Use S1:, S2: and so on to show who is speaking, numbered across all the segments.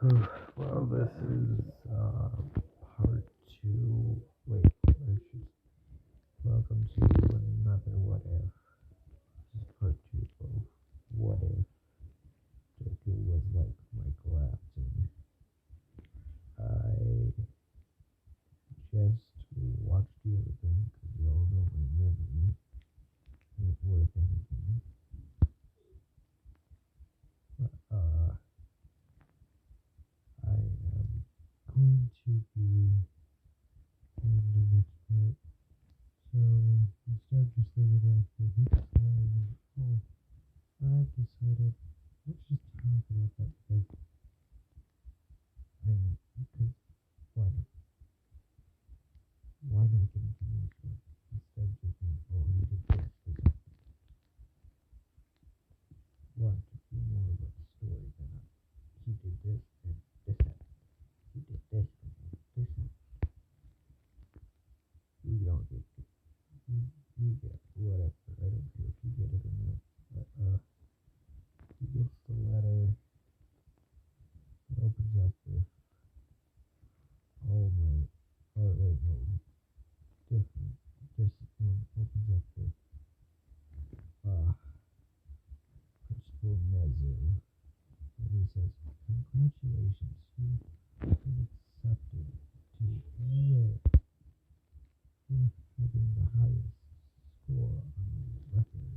S1: Well, this is part two. Wait, welcome to another what if. This is part two of what if Deku was like Michael Afton. I just watched the other thing because y'all know my memory ain't worth anything. But I am going to be doing the next part. So instead of just leaving it off for heaps of I've decided let's just talk about that because why not? Why not get into more story instead of just being he did this. Why to be more of a story than he did this and this happened. He did this and this happened. You don't get it. You get whatever. I don't care if you get it or not. But he gets the letter. It opens up with oh my or wait no different. This one opens up with Principal Nezu. And he says, congratulations, you've been accepted to UA for having the highest score on the record,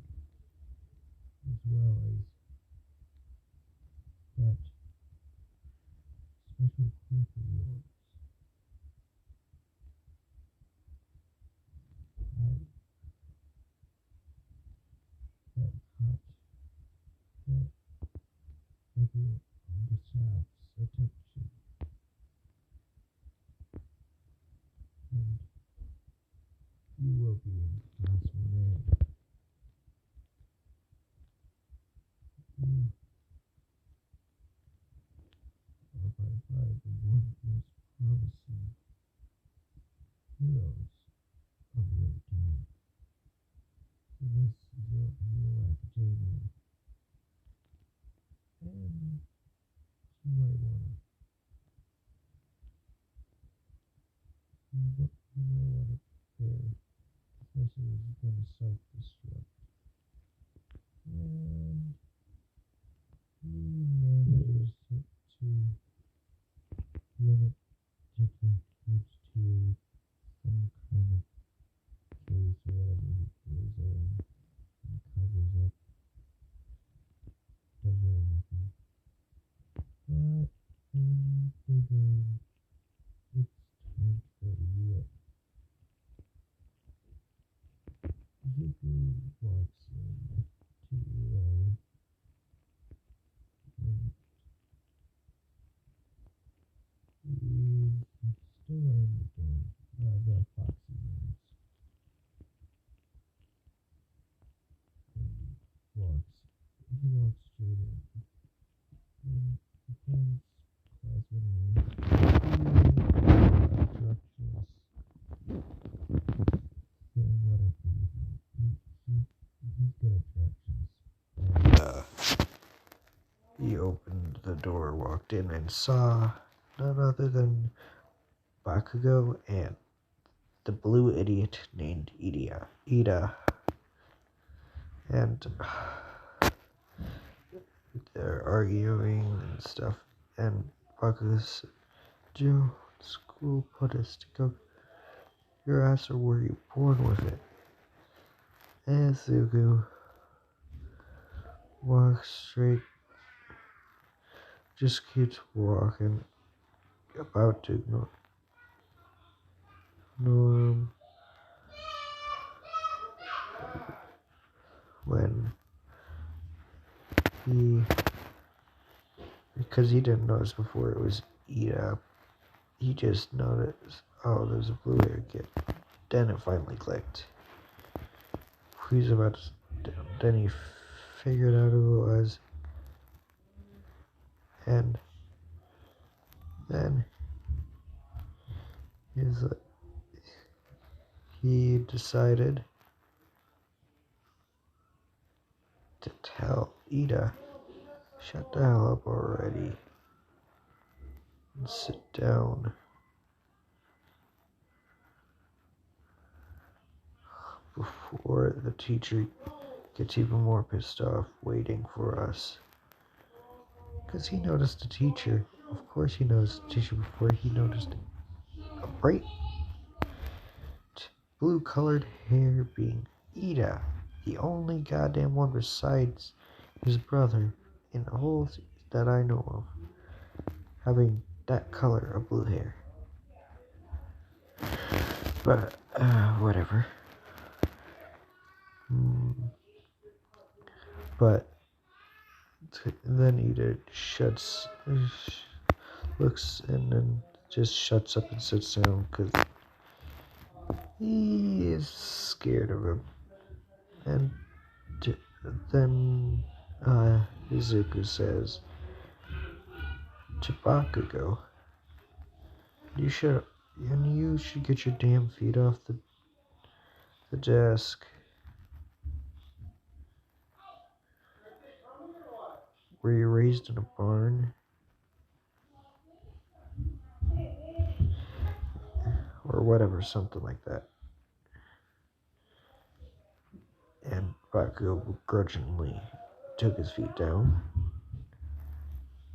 S1: as well as that special quirk of yours. That caught everyone on the staff's attention, and you will be in Class 1A. You are by far the one most promising heroes of your time. So this is your hero academia, and you might wanna prepare, especially if you're gonna self-destruct. And he manages to limit Jicky to some kind of case or whatever he feels in and covers up, does anything. But then they go, it's time to go to UA. Zuku walks in to UA and he's still wearing the foxy ones. And he walks straight in. And he finds class 1A. Directions saying whatever he's good at directions. He opened the door, walked in, and saw none other than Bakugo and the blue idiot named Ida. And they're arguing and stuff. And Bakugo said, Joe, school put us together. Your ass, or were you born with it? And Zuko walks straight, just keeps walking, about to ignore him when because he didn't notice before it was Ida, he just noticed, oh, there's a blue hair kid. Then it finally clicked. He's about to, then he figured out who it was, and then he decided to tell Ida, shut the hell up already. and sit down. Before the teacher gets even more pissed off waiting for us. Because he noticed the teacher. Of course he noticed the teacher before he noticed a bright blue colored hair being Ida. The only goddamn one besides his brother in the whole that I know of having that color of blue hair. But, whatever. But then Ida looks and then just shuts up and sits down because he is scared of him. And then Izuku says to Bakugo, you should get your damn feet off the desk. Were you raised in a barn? Or whatever, something like that. And Bakugo begrudgingly took his feet down.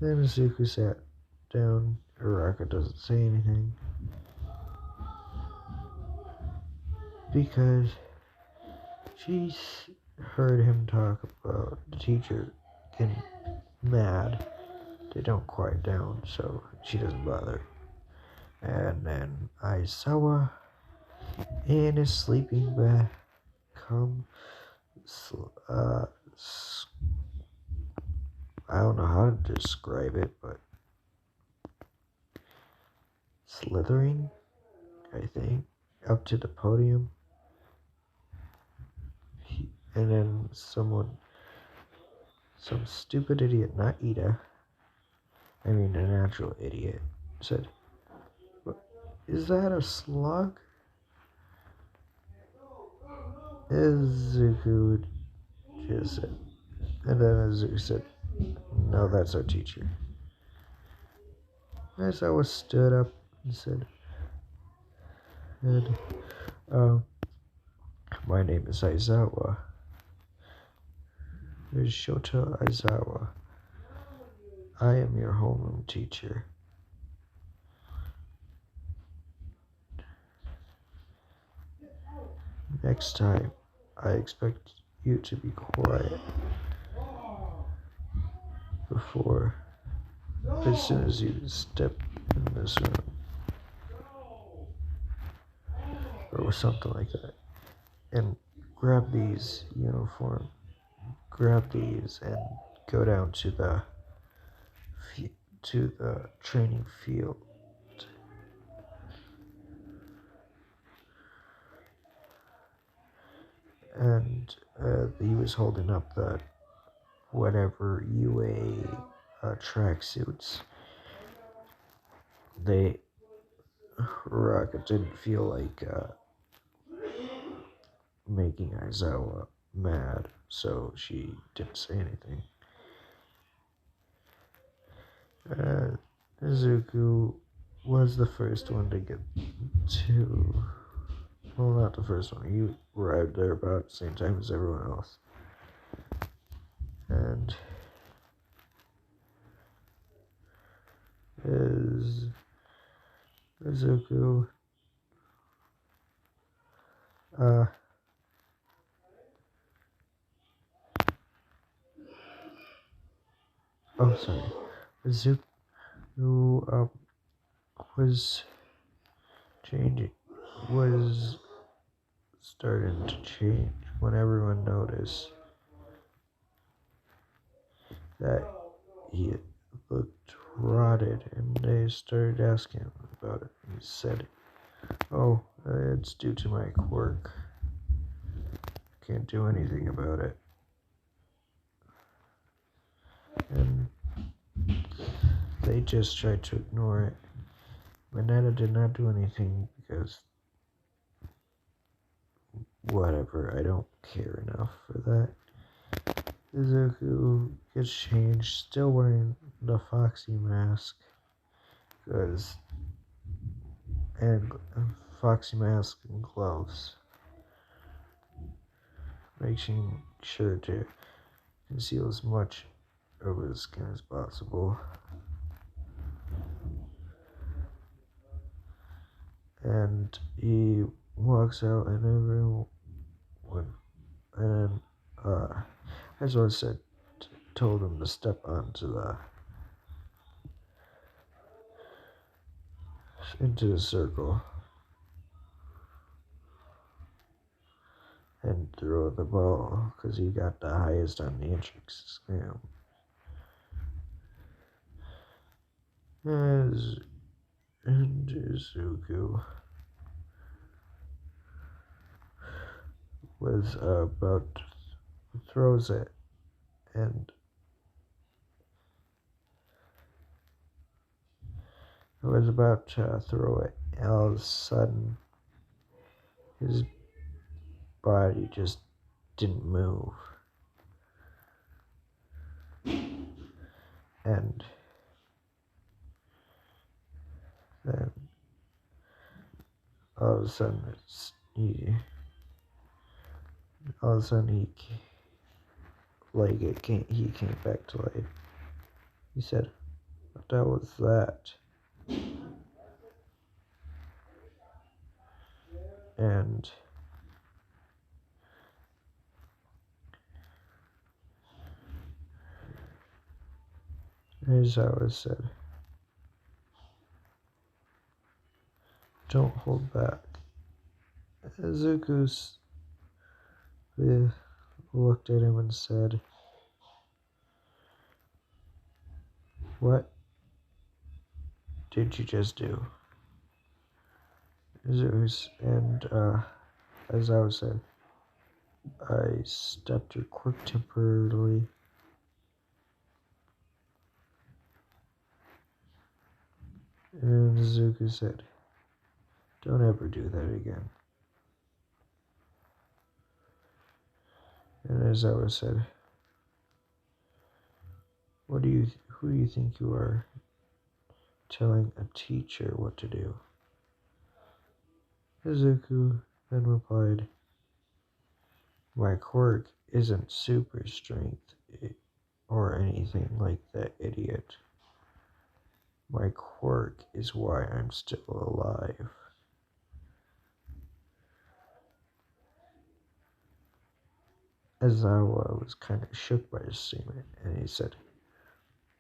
S1: Then Izuku sat down. Uraka doesn't say anything. Because she's heard him talk about the teacher getting mad. They don't quiet down, so she doesn't bother. And then Aizawa in his sleeping bag I don't know how to describe it, but slithering, I think, up to the podium. And then some stupid idiot, not Ida, I mean an actual idiot, said, is that a slug? Izuku just said, and then Izuku said, no, that's our teacher. Aizawa stood up and said, my name is Aizawa. There's Shota Aizawa. I am your homeroom teacher. Next time, I expect you to be quiet as soon as you step in this room. Or something like that. And grab these and go down to the training field. And he was holding up the whatever UA tracksuits. Rocket didn't feel like making Aizawa mad, so she didn't say anything. Izuku was the first one to get to. Well, not the first one. He arrived there about the same time as everyone else. And Izuku Izuku was starting to change when everyone noticed that he looked rotted, and they started asking him about it. He said, "Oh, it's due to my quirk. Can't do anything about it." And they just tried to ignore it. Mineta did not do anything because whatever, I don't care enough for that. Izuku gets changed, still wearing the Foxy mask, Because and foxy mask and gloves, making sure to conceal as much of his skin as possible. And he walks out, and everyone, and as I said, told him to step into the circle and throw the ball because he got the highest on the entrance exam. And Izuku was throws it, and was about to throw it, and all of a sudden his body just didn't move, and then all of a sudden he came back to life. He said, "What the hell was that?" And as I was said, don't hold back. Izuku looked at him and said, "What did you just do?" And as I was said, I stepped her quick temporarily. And Izuku said, "Don't ever do that again." And as I was said, who do you think you are, telling a teacher what to do?" Izuku then replied, "My quirk isn't super strength or anything like that, idiot. My quirk is why I'm still alive." Azawa was kind of shook by his statement, and he said,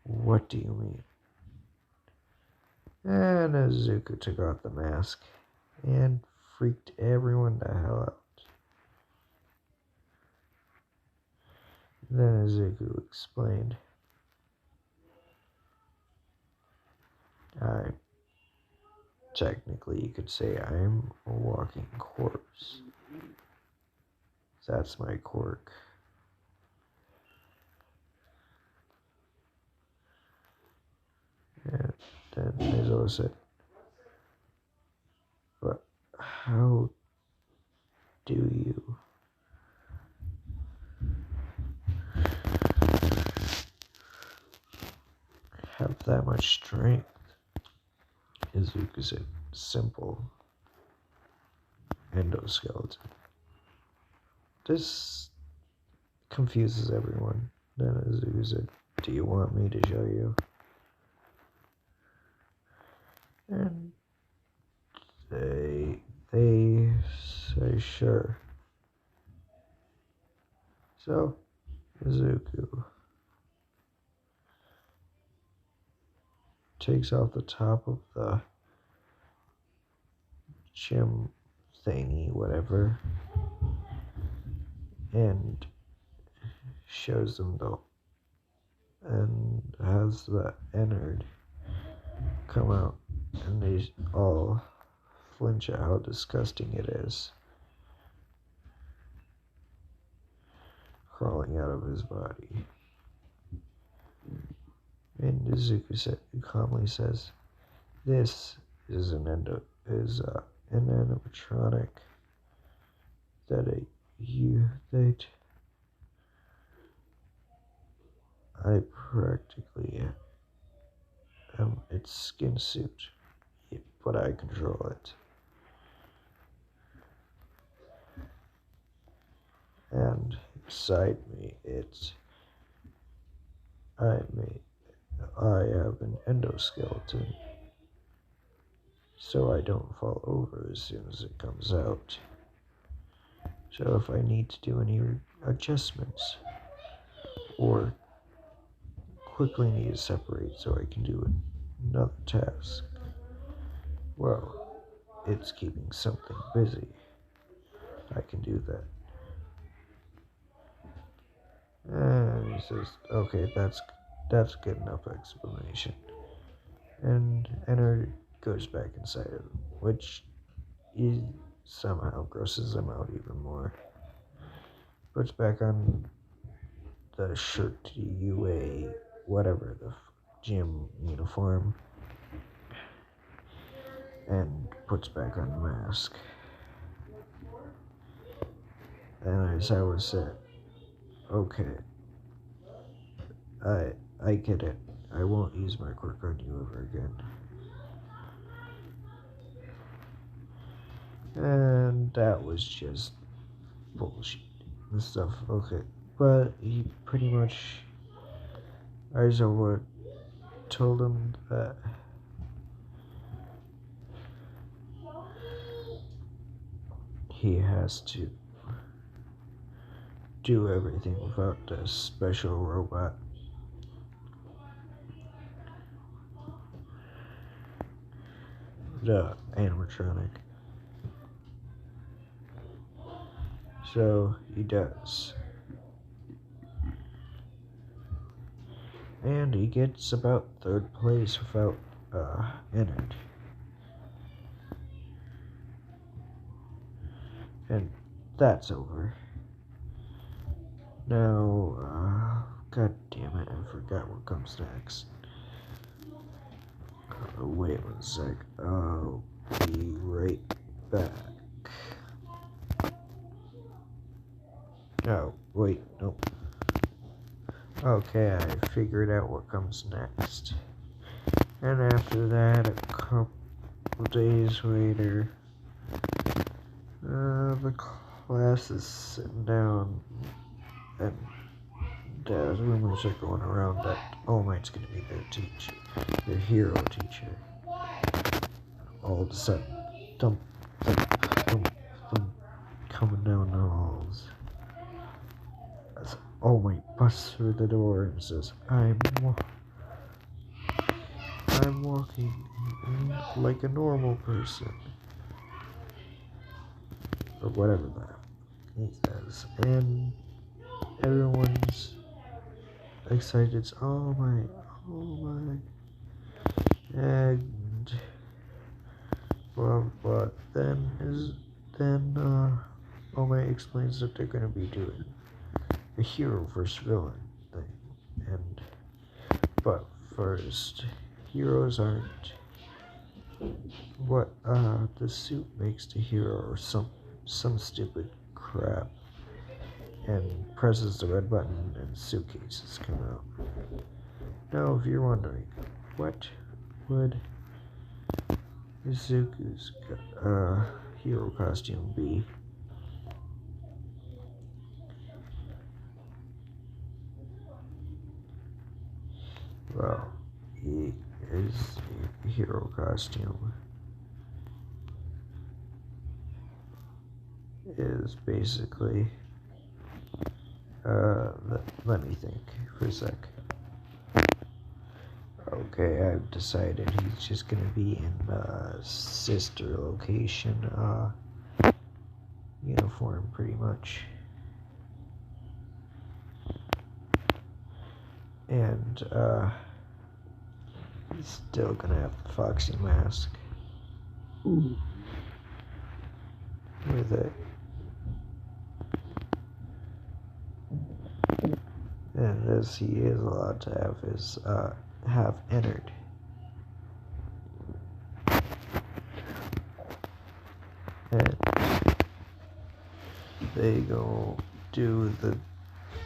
S1: "What do you mean?" And Izuku took off the mask and freaked everyone the hell out. Then Izuku explained, technically you could say I'm a walking corpse. That's my quirk." And then Mizo said, "But how do you have that much strength?" Izuku said, "Simple. Endoskeleton." This confuses everyone. Then Izuku said, "Do you want me to show you?" And they say sure. So Izuku takes off the top of the gym thingy, whatever, and shows them and has the innard come out, and they all flinch at how disgusting it is crawling out of his body. And Izuku calmly says, "This is an animatronic that I practically its skin suit, but I control it. And beside me, I have an endoskeleton, so I don't fall over as soon as it comes out. So if I need to do any adjustments, or quickly need to separate so I can do another task, well, it's keeping something busy. I can do that. And he says, okay, that's good enough explanation. And Enter goes back inside of him, which he somehow grosses him out even more. Puts back on the shirt, UA, whatever, the gym uniform, and puts back on the mask. And as I was said, okay, I get it. I won't use my quirk on you ever again. And that was just bullshit and stuff. Okay, but he pretty much, Aizawa told him that he has to do everything without the special robot. The animatronic. So he does. And he gets about third place without entered. And that's over. Now, god damn it, I forgot what comes next. Wait 1 sec. I'll be right back. Oh, wait, nope. Okay, I figured out what comes next. And after that, a couple days later, the class is sitting down, and rumors are going around that All Might's gonna be their teacher, their hero teacher. All of a sudden, thump, thump, thump, thump, coming down the halls. As All Might busts through the door and says, I'm walking like a normal person. Or whatever that he says. And everyone's excited. It's All Might, All Might. And but then All Might explains that they're gonna be doing a hero versus villain thing. But first, heroes aren't what the suit makes the hero, or some stupid crap, and presses the red button and suitcases come out. Now if you're wondering, what would Izuku's hero costume be? Well, his hero costume is basically, let me think for a sec. Okay, I've decided he's just gonna be in sister location uniform, pretty much. And he's still gonna have the Foxy mask. Ooh. With it. And as he is allowed to have his have entered. And they go do the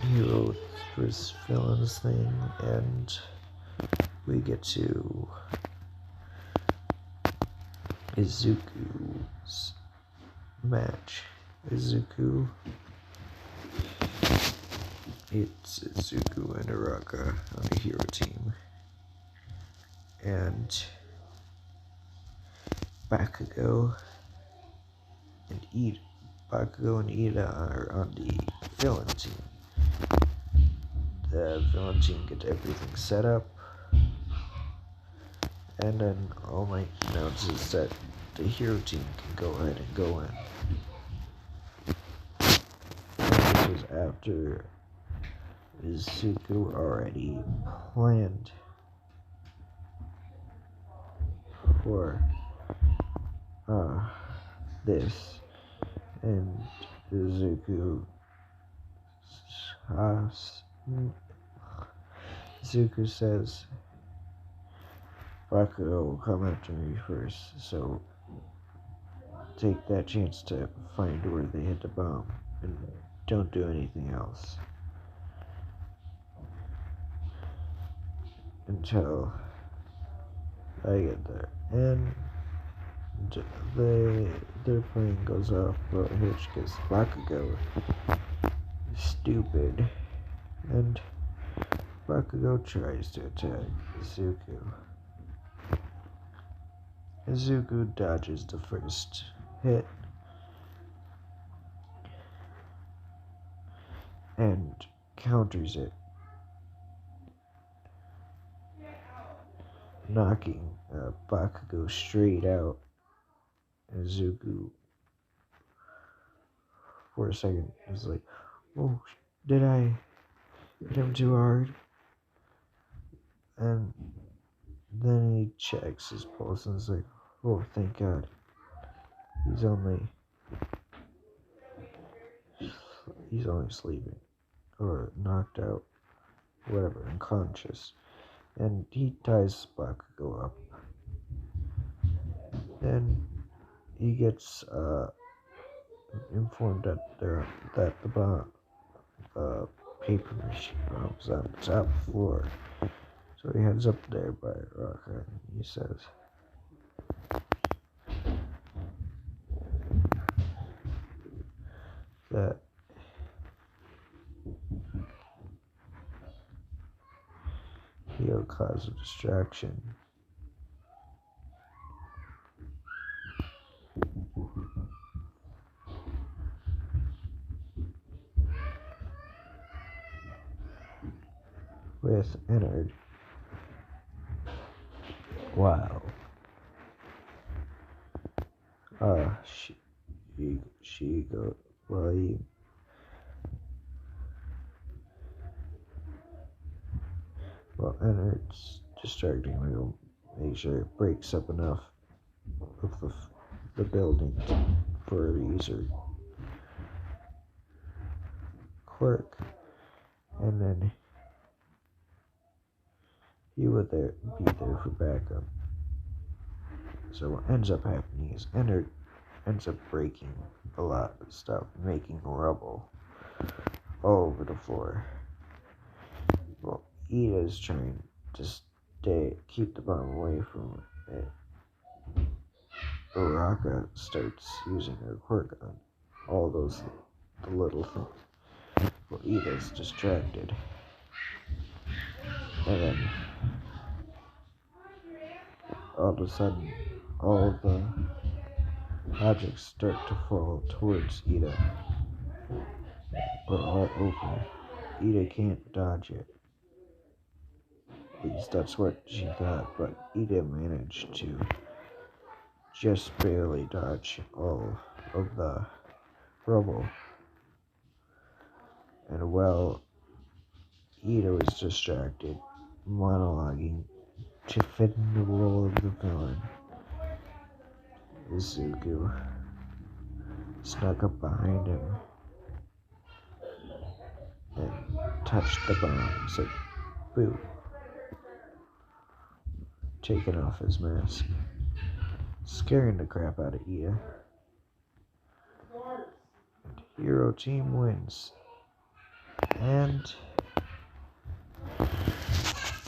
S1: hero versus villains thing, and we get to Izuku's match. Izuku. It's Izuku and Araka on the hero team. And Bakugo and Ida are on the villain team. The villain team gets everything set up, and then All Might announces that the hero team can go ahead and go in. And this was after Izuku already planned for this, and Izuku says Bakugo will come after me first, so take that chance to find where they hit the bomb and don't do anything else until I get there. And their plane goes off without a hitch because Bakugo is stupid, and Bakugo tries to attack Izuku. Izuku dodges the first hit and counters it, knocking Bakugo straight out. Izuku, for a second, is like, "Oh, did I hit him too hard?" And then he checks his pulse and is like, "Oh, thank God. He's only sleeping, or knocked out, whatever, unconscious." And he ties Bakugo up. Then he gets informed that the paper machine bomb's on the top floor. So he heads up there by Raka and he says, that he'll cause a distraction. With Ennard. Wow. She go, well, Ennard's distracting me. Make sure it breaks up enough of the building for her to use her quirk, and then he would be there for backup. So what ends up happening is Ennard ends up breaking a lot of stuff, making rubble all over the floor. Well, Ida's trying to keep the bomb away from it. Uraka starts using her quirk on all the little things. Well, Ida's distracted. And then all of a sudden, all the objects start to fall towards Ida, or all over. Ida can't dodge it. At least that's what she thought, but Ida managed to just barely dodge all of the rubble. And while Ida was distracted, monologuing to fit in the role of the villain, Izuku snuck up behind him and touched the bomb. It's like, boo. Taking off his mask, scaring the crap out of Ida. And hero team wins. And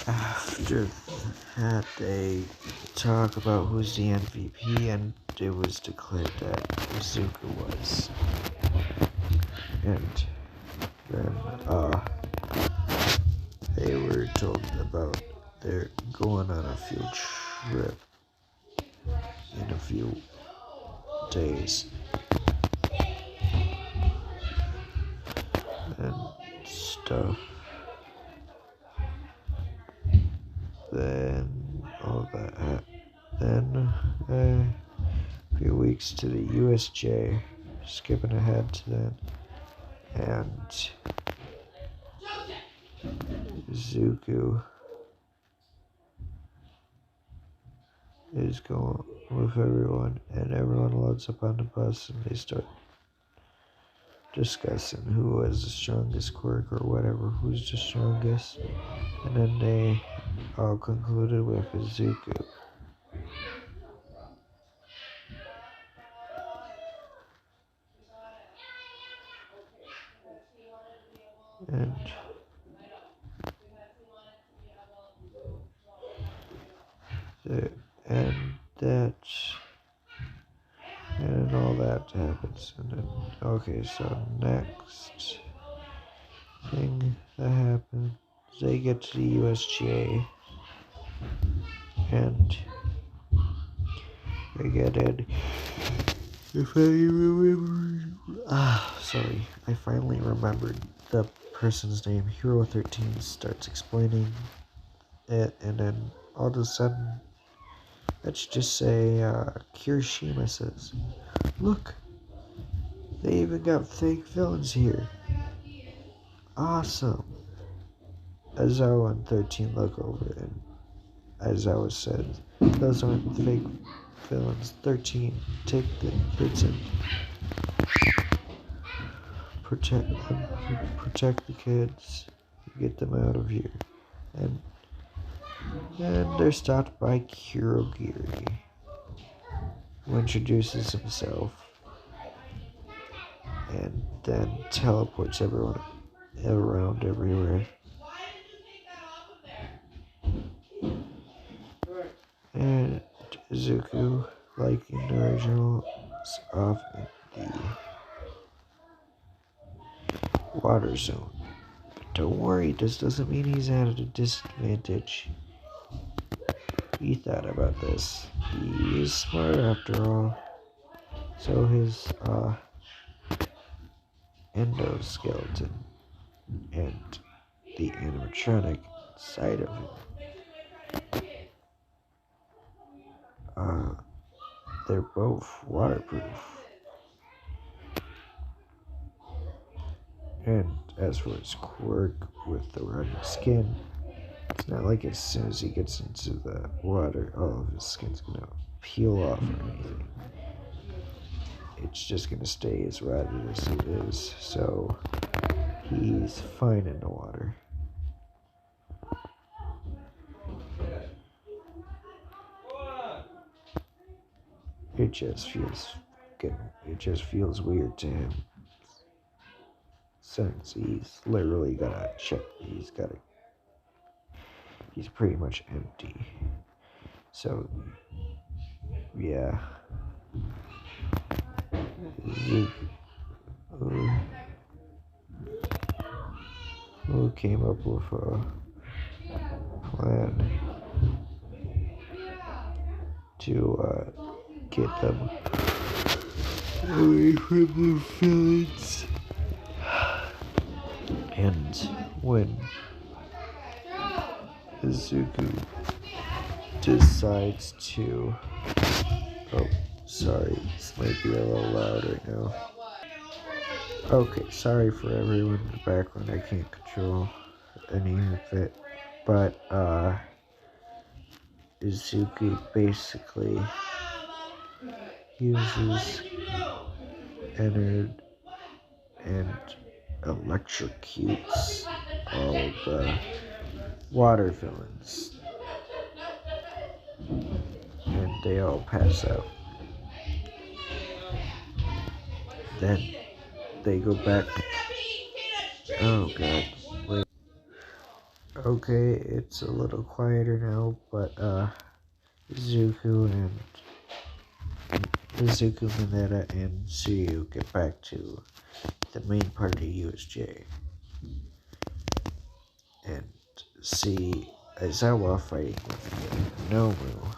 S1: After that, they talk about who's the MVP, and it was declared that Izuku was. And then, they were told about they're going on a field trip in a few days. And stuff. Then all that. Then a few weeks to the USJ. Skipping ahead to then. And Zuko is going with everyone, and everyone loads up on the bus, and they start discussing who has the strongest quirk or whatever, who's the strongest, and then they all concluded with Izuku. And the, and that and all that happens, and then okay, so next thing that happens, they get to the USGA, and they get in. If I remember, sorry, I finally remembered the person's name. Hero 13 starts explaining it, and then all of a sudden, let's just say, Kirishima says, "Look, they even got fake villains here. Awesome." Aizawa and 13 look over, and Aizawa says, "Those aren't fake villains. 13, take the kids and protect the kids, get them out of here." And then they're stopped by Kurogiri, who introduces himself and then teleports everyone around everywhere. And Izuku, like in the original, is off in the water zone. But don't worry, this doesn't mean he's at a disadvantage. He thought about this. He is smart after all. So his endoskeleton and the animatronic side of him, they're both waterproof. And as for his quirk with the running skin, it's not like as soon as he gets into the water, all of his skin's gonna peel off or anything. It's just gonna stay as rotted as it is, so he's fine in the water. It just feels weird to him, since he's literally gotta check. He's pretty much empty. So yeah, who came up with a plan to get them away from the villains. And when Izuku decides to... Oh, sorry, this might be a little loud right now. Okay, sorry for everyone in the background, I can't control any of it. But, Izuku basically uses Ennard and electrocutes all the water villains, and they all pass out. Then they go back. Oh god, wait. Okay, it's a little quieter now, but Izuku and Mineta and Tsuyu get back to the main part of USJ and see Aizawa fighting with Nomu.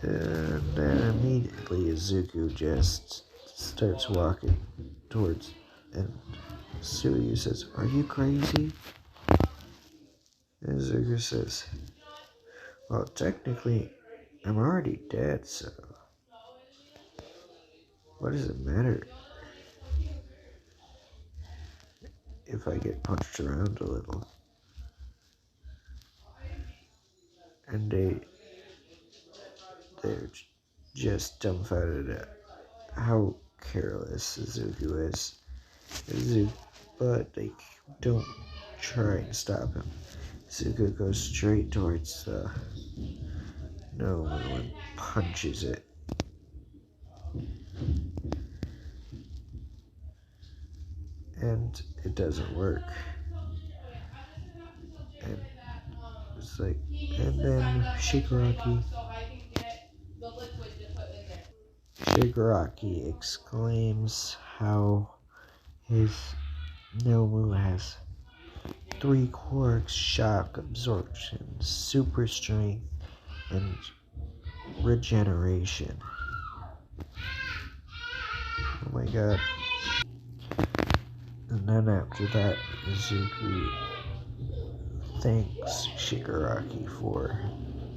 S1: And then immediately Izuku just starts walking towards, and Tsuyu says, "Are you crazy?" And Izuku says, "Well, technically, I'm already dead, so what does it matter if I get punched around a little?" And they're just dumbfounded at how careless Izuku is. But they don't try and stop him. Izuku goes straight towards the Nomu and punches it. And it doesn't work. And it's like, and then Shigaraki exclaims how his Nomu has 3 quirks: shock, absorption, super strength, and regeneration. Oh my god. And then after that, Izuku thanks Shigaraki for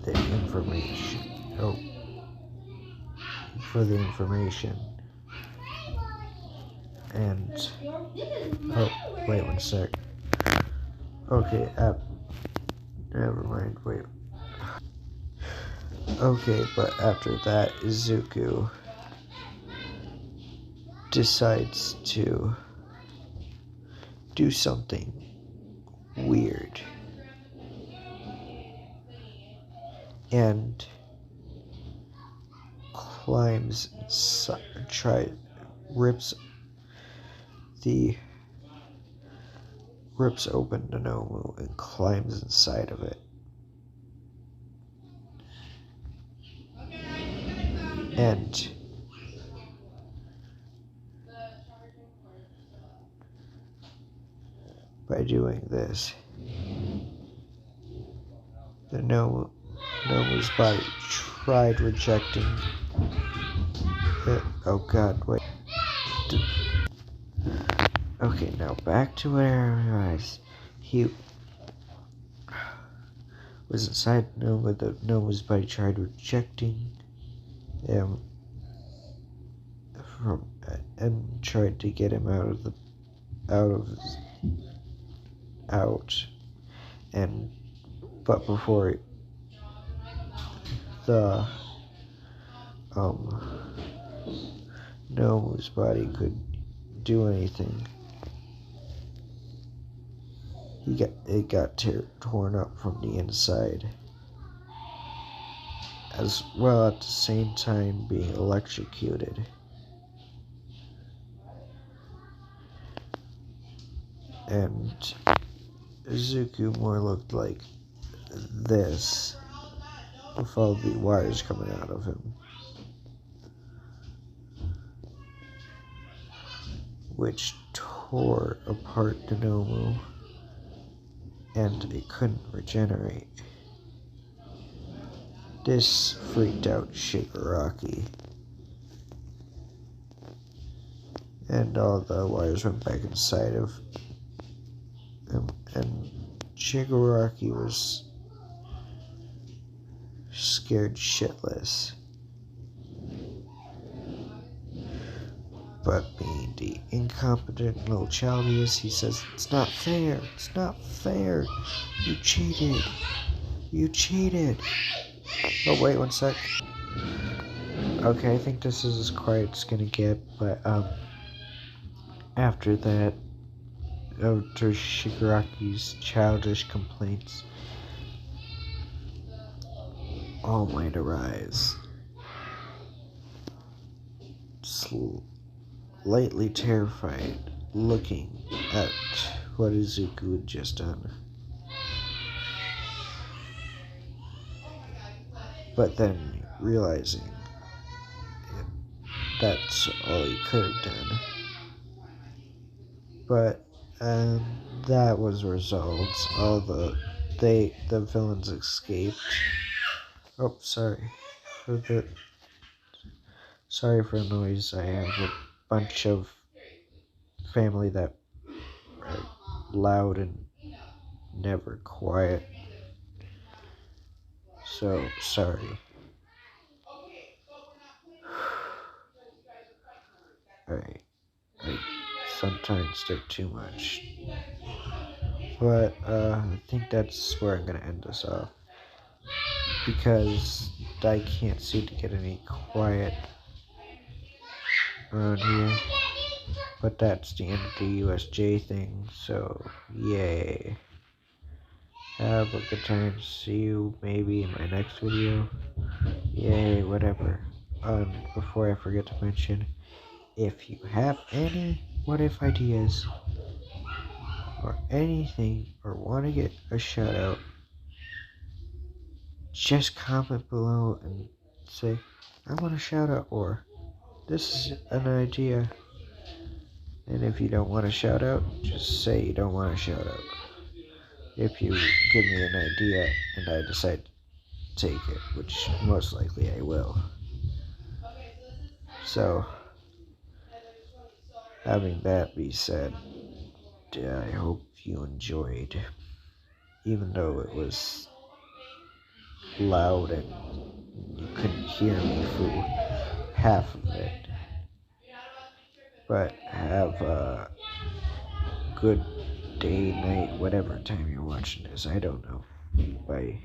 S1: the information. And wait 1 sec. Okay, never mind. Wait. Okay, but after that, Izuku decides to do something weird and climbs rips open the Nomu and climbs inside of it. And by doing this, the Nomu's body tried rejecting it. Oh god, wait. Okay, now back to where I was. He was inside Noma. The Noma's body tried rejecting him and tried to get him out. And but before the Noma's body could do anything, it got torn up from the inside, as well at the same time being electrocuted. And Izuku more looked like this, with all the wires coming out of him, which tore apart the Nomu, and it couldn't regenerate. This freaked out Shigaraki, and all the wires went back inside of him, and Shigaraki was scared shitless. But being the incompetent little child he is, he says, "It's not fair, it's not fair, you cheated, Oh, wait 1 sec. Okay, I think this is as quiet as it's gonna get, but, after that, after Shigaraki's childish complaints, All Might arise. Slightly terrified, looking at what Izuku had just done. But then realizing that's all he could have done. But that was resolved. The villains escaped. Oh, sorry for the noise. I have a bunch of family that are loud and never quiet. So sorry. I sometimes do too much. But I think that's where I'm gonna end this off. Because I can't seem to get any quiet around here. But that's the end of the USJ thing, so yay. Have a good time. See you maybe in my next video. Yay, whatever. Before I forget to mention, if you have any what if ideas or anything or want to get a shout out, just comment below and say, I want a shout out, or this is an idea. And if you don't want a shout out, just say you don't want a shout out. If you give me an idea and I decide to take it, which most likely I will. So, having that be said, I hope you enjoyed, even though it was loud and you couldn't hear me for half of it. But have a good day, night, whatever time you're watching this. I don't know. Bye.